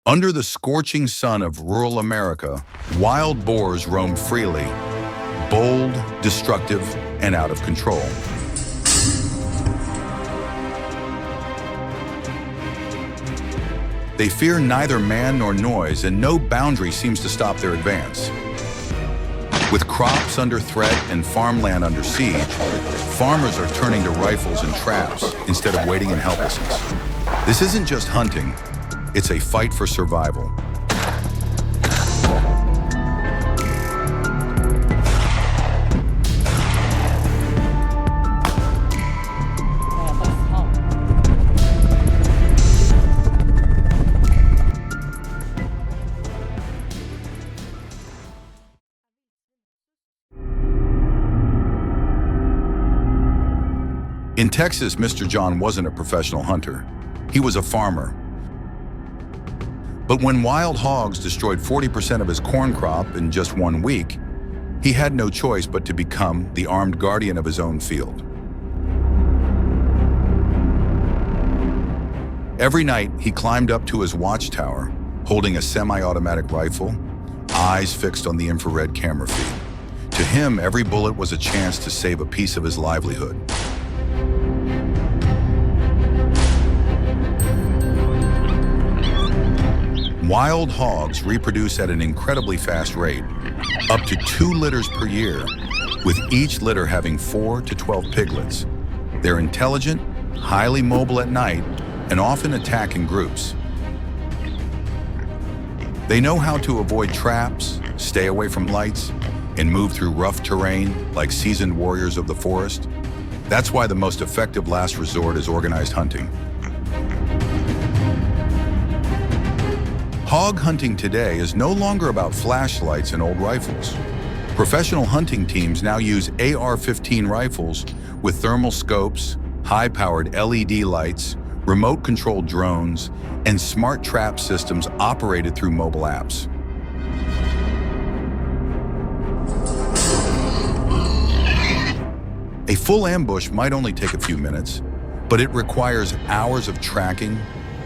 Under the scorching sun of rural America, wild boars roam freely, bold, destructive, and out of control. They fear neither man nor noise, and no boundary seems to stop their advance. With crops under threat and farmland under siege, farmers are turning to rifles and traps instead of waiting in helplessness. This isn't just hunting, it's a fight for survival. In Texas, Mr. John wasn't a professional hunter. He was a farmer. But when wild hogs destroyed 40% of his corn crop in just 1 week, he had no choice but to become the armed guardian of his own field. Every night, he climbed up to his watchtower, holding a semi-automatic rifle, eyes fixed on the infrared camera feed. To him, every bullet was a chance to save a piece of his livelihood. Wild hogs reproduce at an incredibly fast rate, up to 2 litters per year, with each litter having 4 to 12 piglets. They're intelligent, highly mobile at night, and often attack in groups. They know how to avoid traps, stay away from lights, and move through rough terrain like seasoned warriors of the forest. That's why the most effective last resort is organized hunting. Hog hunting today is no longer about flashlights and old rifles. Professional hunting teams now use AR-15 rifles with thermal scopes, high-powered LED lights, remote-controlled drones, and smart trap systems operated through mobile apps. A full ambush might only take a few minutes, but it requires hours of tracking,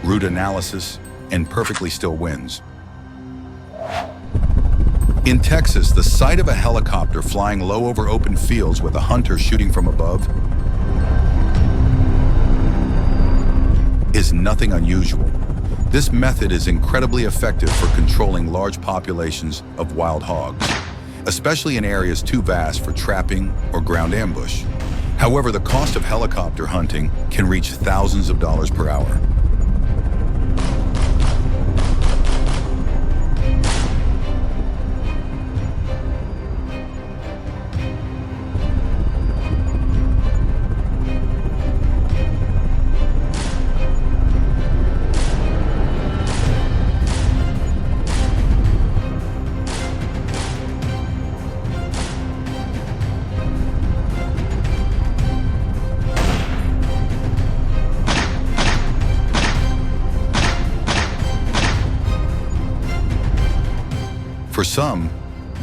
route analysis, and perfectly still winds. In Texas, the sight of a helicopter flying low over open fields with a hunter shooting from above is nothing unusual. This method is incredibly effective for controlling large populations of wild hogs, especially in areas too vast for trapping or ground ambush. However, the cost of helicopter hunting can reach thousands of dollars per hour. For some,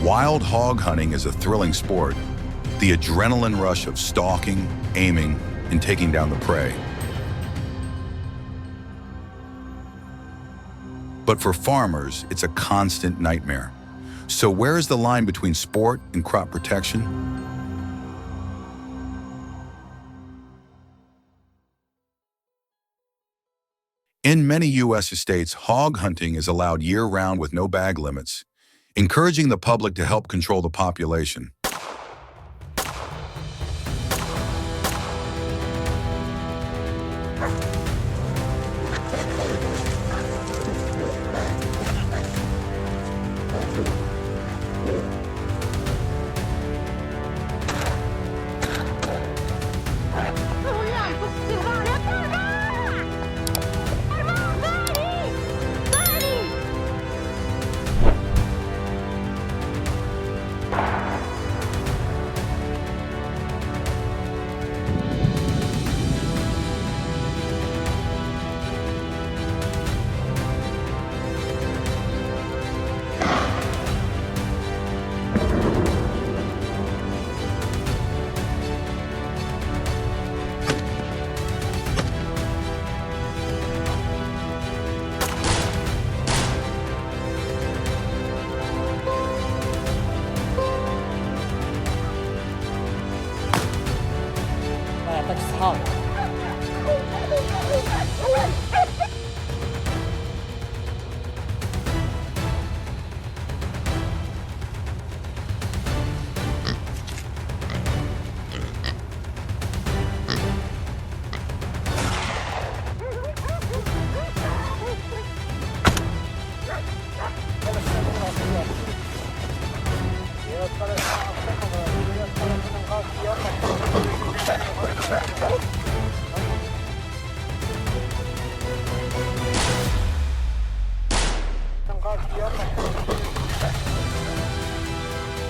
wild hog hunting is a thrilling sport, the adrenaline rush of stalking, aiming, and taking down the prey. But for farmers, it's a constant nightmare. So where is the line between sport and crop protection? In many U.S. estates, hog hunting is allowed year-round with no bag limits, encouraging the public to help control the population.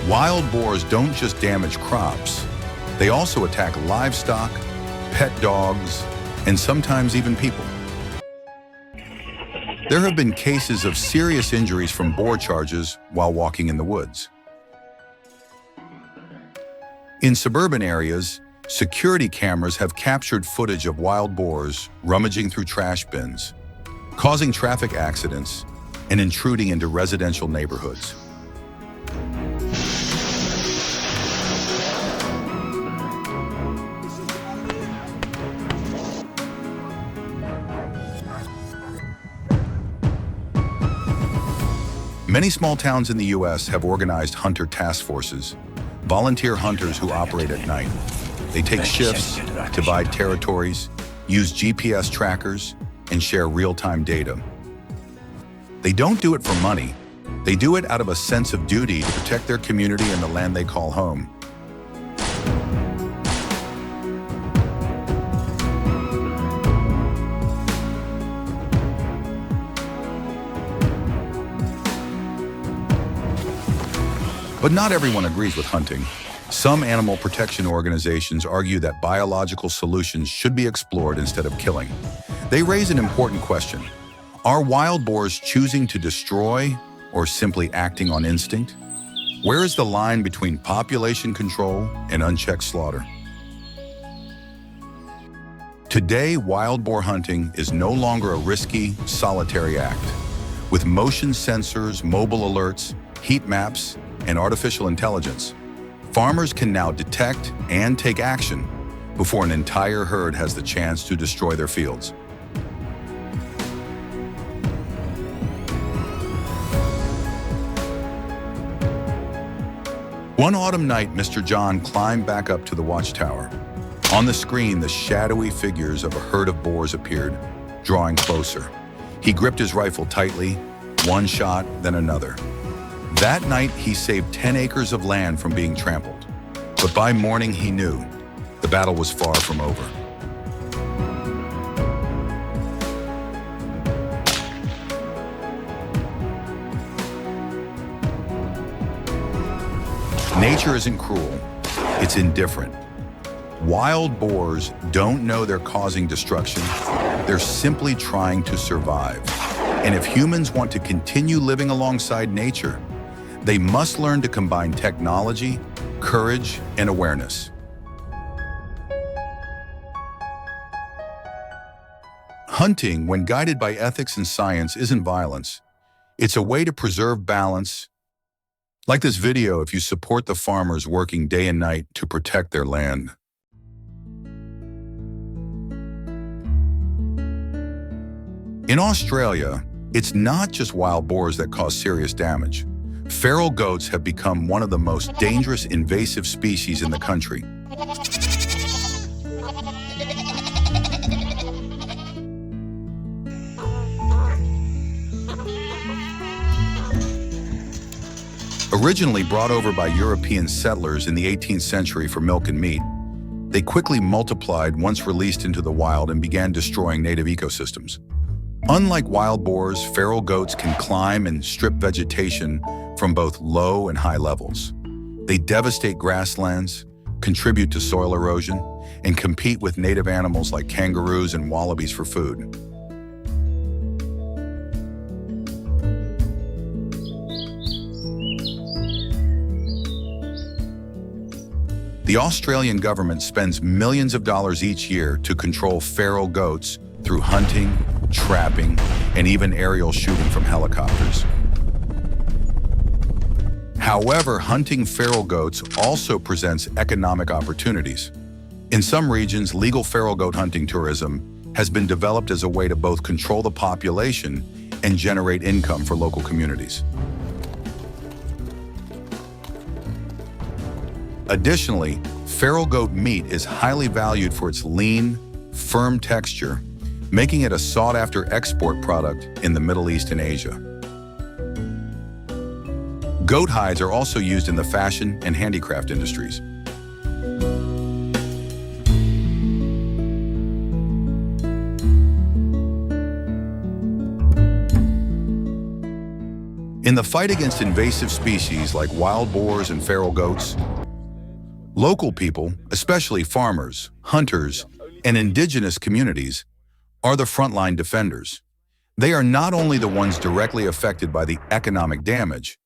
Wild boars don't just damage crops, they also attack livestock, pet dogs, and sometimes even people. There have been cases of serious injuries from boar charges while walking in the woods. In suburban areas, security cameras have captured footage of wild boars rummaging through trash bins, causing traffic accidents and intruding into residential neighborhoods. Many small towns in the U.S. have organized hunter task forces, volunteer hunters who operate at night. They take shifts, divide territories, use GPS trackers, and share real-time data. They don't do it for money. They do it out of a sense of duty to protect their community and the land they call home. But not everyone agrees with hunting. Some animal protection organizations argue that biological solutions should be explored instead of killing. They raise an important question. Are wild boars choosing to destroy or simply acting on instinct? Where is the line between population control and unchecked slaughter? Today, wild boar hunting is no longer a risky, solitary act. With motion sensors, mobile alerts, heat maps, and artificial intelligence, farmers can now detect and take action before an entire herd has the chance to destroy their fields. One autumn night, Mr. John climbed back up to the watchtower. On the screen, the shadowy figures of a herd of boars appeared, drawing closer. He gripped his rifle tightly, one shot, then another. That night, he saved 10 acres of land from being trampled. But by morning, he knew the battle was far from over. Nature isn't cruel, it's indifferent. Wild boars don't know they're causing destruction, they're simply trying to survive. And if humans want to continue living alongside nature, they must learn to combine technology, courage, and awareness. Hunting, when guided by ethics and science, isn't violence. It's a way to preserve balance. Like this video if you support the farmers working day and night to protect their land. In Australia, it's not just wild boars that cause serious damage. Feral goats have become one of the most dangerous invasive species in the country. Originally brought over by European settlers in the 18th century for milk and meat, they quickly multiplied once released into the wild and began destroying native ecosystems. Unlike wild boars, feral goats can climb and strip vegetation from both low and high levels. They devastate grasslands, contribute to soil erosion, and compete with native animals like kangaroos and wallabies for food. The Australian government spends millions of dollars each year to control feral goats through hunting, trapping, and even aerial shooting from helicopters. However, hunting feral goats also presents economic opportunities. In some regions, legal feral goat hunting tourism has been developed as a way to both control the population and generate income for local communities. Additionally, feral goat meat is highly valued for its lean, firm texture, making it a sought-after export product in the Middle East and Asia. Goat hides are also used in the fashion and handicraft industries. In the fight against invasive species like wild boars and feral goats, local people, especially farmers, hunters, and indigenous communities, are the frontline defenders. They are not only the ones directly affected by the economic damage,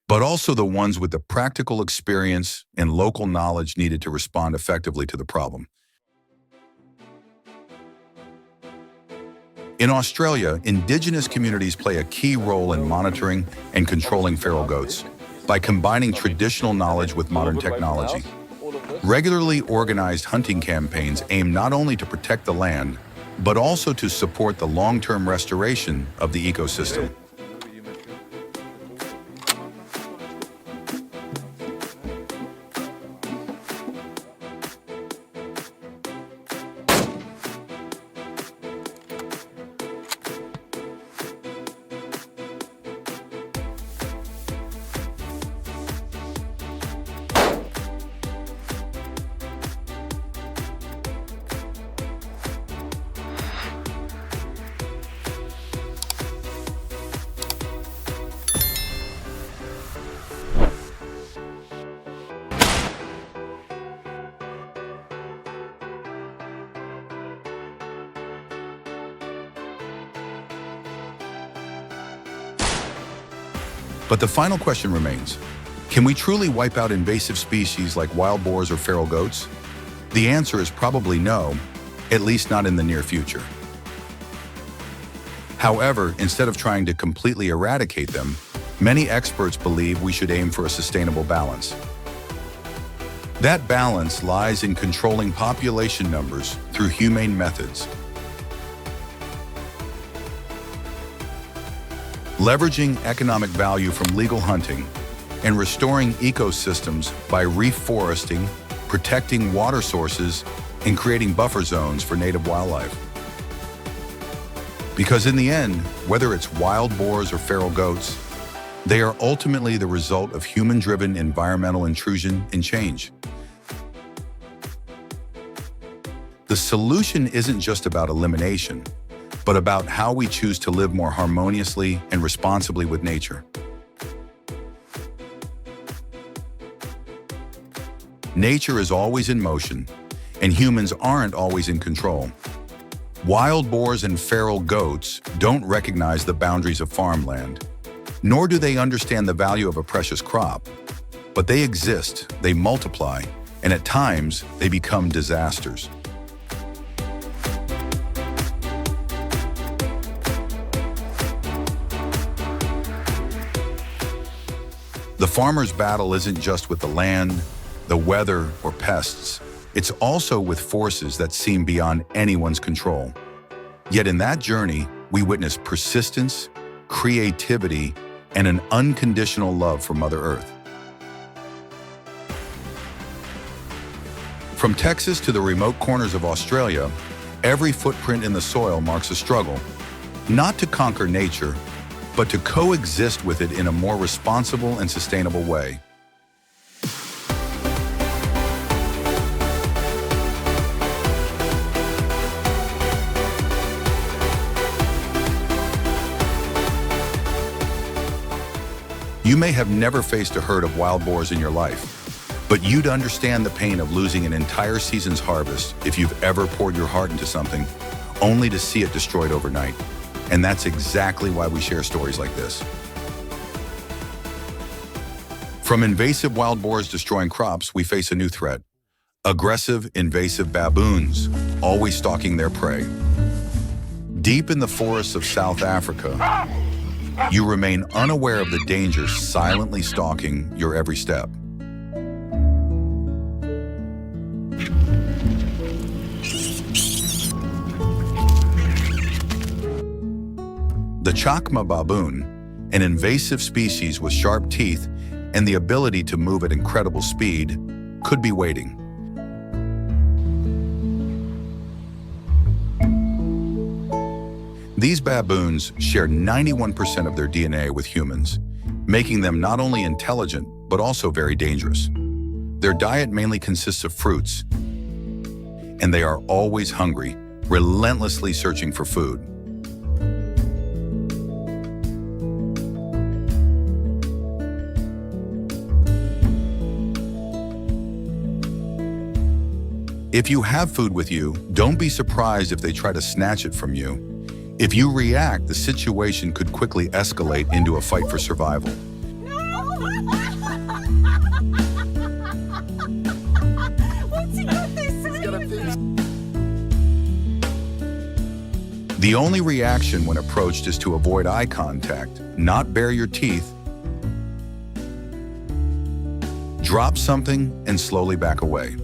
but also the ones with the practical experience and local knowledge needed to respond effectively to the problem. In Australia, indigenous communities play a key role in monitoring and controlling feral goats by combining traditional knowledge with modern technology. Regularly organized hunting campaigns aim not only to protect the land, but also to support the long-term restoration of the ecosystem. But the final question remains, can we truly wipe out invasive species like wild boars or feral goats? The answer is probably no, at least not in the near future. However, instead of trying to completely eradicate them, many experts believe we should aim for a sustainable balance. That balance lies in controlling population numbers through humane methods, leveraging economic value from legal hunting, and restoring ecosystems by reforesting, protecting water sources, and creating buffer zones for native wildlife. Because in the end, whether it's wild boars or feral goats, they are ultimately the result of human-driven environmental intrusion and change. The solution isn't just about elimination, but about how we choose to live more harmoniously and responsibly with nature. Nature is always in motion, and humans aren't always in control. Wild boars and feral goats don't recognize the boundaries of farmland, nor do they understand the value of a precious crop. But they exist, they multiply, and at times they become disasters. The farmer's battle isn't just with the land, the weather, or pests. It's also with forces that seem beyond anyone's control. Yet in that journey, we witness persistence, creativity, and an unconditional love for Mother Earth. From Texas to the remote corners of Australia, every footprint in the soil marks a struggle, not to conquer nature, but to coexist with it in a more responsible and sustainable way. You may have never faced a herd of wild boars in your life, but you'd understand the pain of losing an entire season's harvest if you've ever poured your heart into something, only to see it destroyed overnight. And that's exactly why we share stories like this. From invasive wild boars destroying crops, we face a new threat. Aggressive, invasive baboons, always stalking their prey. Deep in the forests of South Africa, you remain unaware of the dangers silently stalking your every step. The Chakma baboon, an invasive species with sharp teeth and the ability to move at incredible speed, could be waiting. These baboons share 91% of their DNA with humans, making them not only intelligent, but also very dangerous. Their diet mainly consists of fruits, and they are always hungry, relentlessly searching for food. If you have food with you, don't be surprised if they try to snatch it from you. If you react, the situation could quickly escalate into a fight for survival. The only reaction when approached is to avoid eye contact, not bare your teeth. Drop something and slowly back away.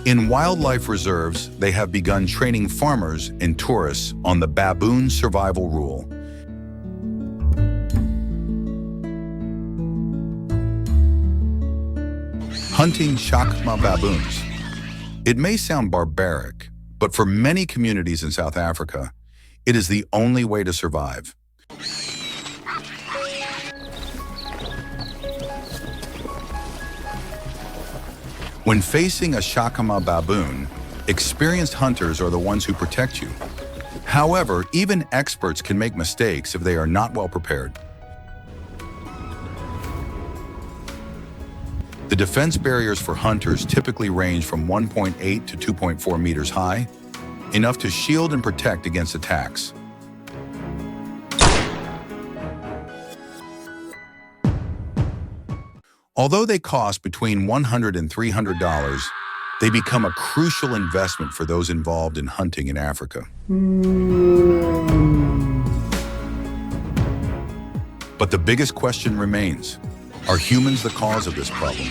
In wildlife reserves, they have begun training farmers and tourists on the baboon survival rule. Hunting chacma baboons. It may sound barbaric, but for many communities in South Africa, it is the only way to survive. When facing a chacma baboon, experienced hunters are the ones who protect you. However, even experts can make mistakes if they are not well prepared. The defense barriers for hunters typically range from 1.8 to 2.4 meters high, enough to shield and protect against attacks. Although they cost between $100 and $300, they become a crucial investment for those involved in hunting in Africa. But the biggest question remains, are humans the cause of this problem?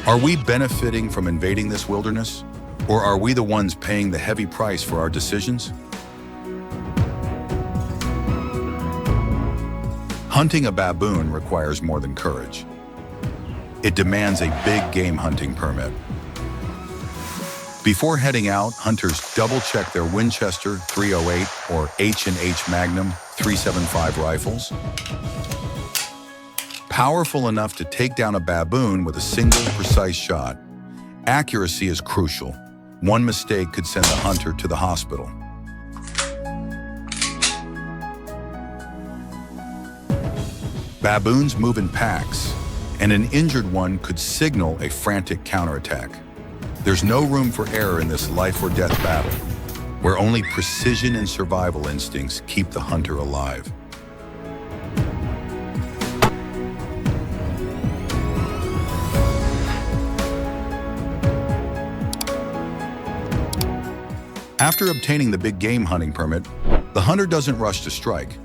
Are we benefiting from invading this wilderness? Or are we the ones paying the heavy price for our decisions? Hunting a baboon requires more than courage. It demands a big game hunting permit. Before heading out, hunters double-check their Winchester .308 or H&H Magnum .375 rifles. Powerful enough to take down a baboon with a single precise shot, accuracy is crucial. One mistake could send the hunter to the hospital. Baboons move in packs, and an injured one could signal a frantic counterattack. There's no room for error in this life or death battle, where only precision and survival instincts keep the hunter alive. After obtaining the big game hunting permit, the hunter doesn't rush to strike.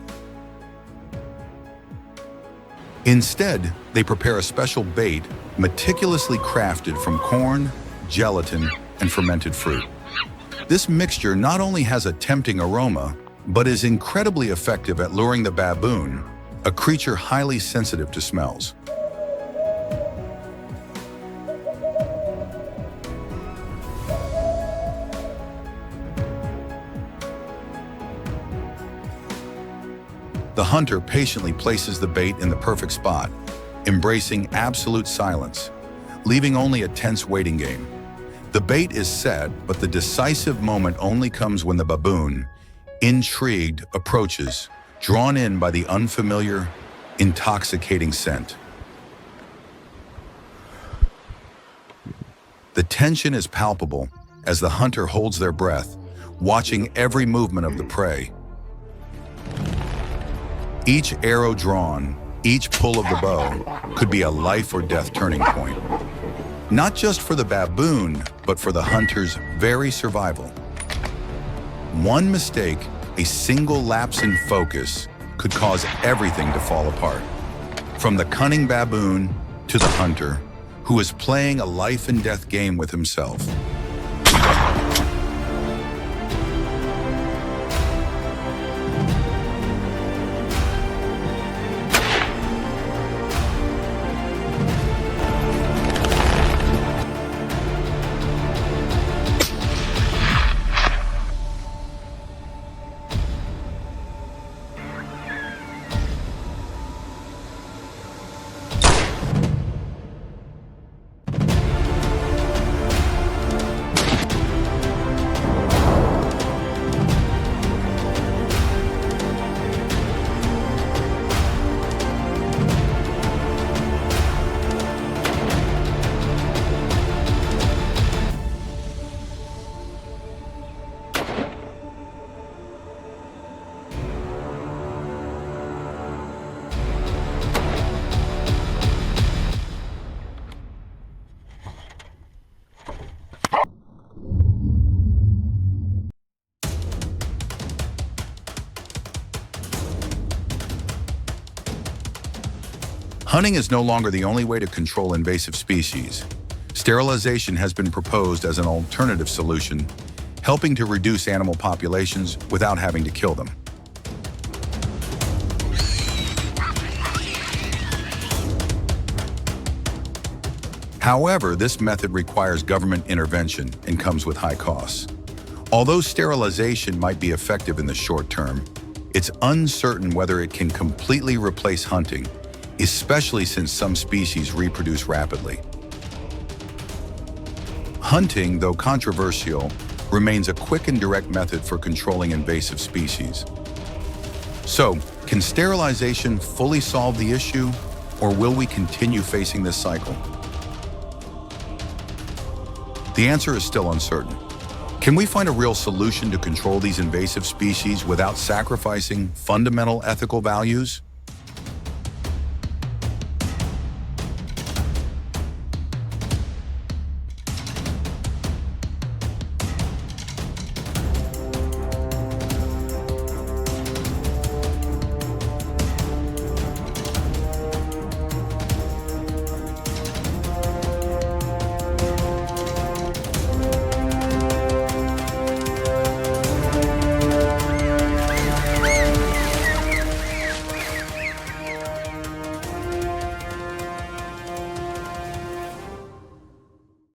Instead, they prepare a special bait meticulously crafted from corn, gelatin, and fermented fruit. This mixture not only has a tempting aroma, but is incredibly effective at luring the baboon, a creature highly sensitive to smells. The hunter patiently places the bait in the perfect spot, embracing absolute silence, leaving only a tense waiting game. The bait is set, but the decisive moment only comes when the baboon, intrigued, approaches, drawn in by the unfamiliar, intoxicating scent. The tension is palpable as the hunter holds their breath, watching every movement of the prey. Each arrow drawn, each pull of the bow could be a life or death turning point. Not just for the baboon, but for the hunter's very survival. One mistake, a single lapse in focus, could cause everything to fall apart. From the cunning baboon to the hunter, who is playing a life and death game with himself. Hunting is no longer the only way to control invasive species. Sterilization has been proposed as an alternative solution, helping to reduce animal populations without having to kill them. However, this method requires government intervention and comes with high costs. Although sterilization might be effective in the short term, it's uncertain whether it can completely replace hunting, especially since some species reproduce rapidly. Hunting, though controversial, remains a quick and direct method for controlling invasive species. So, can sterilization fully solve the issue, or will we continue facing this cycle? The answer is still uncertain. Can we find a real solution to control these invasive species without sacrificing fundamental ethical values?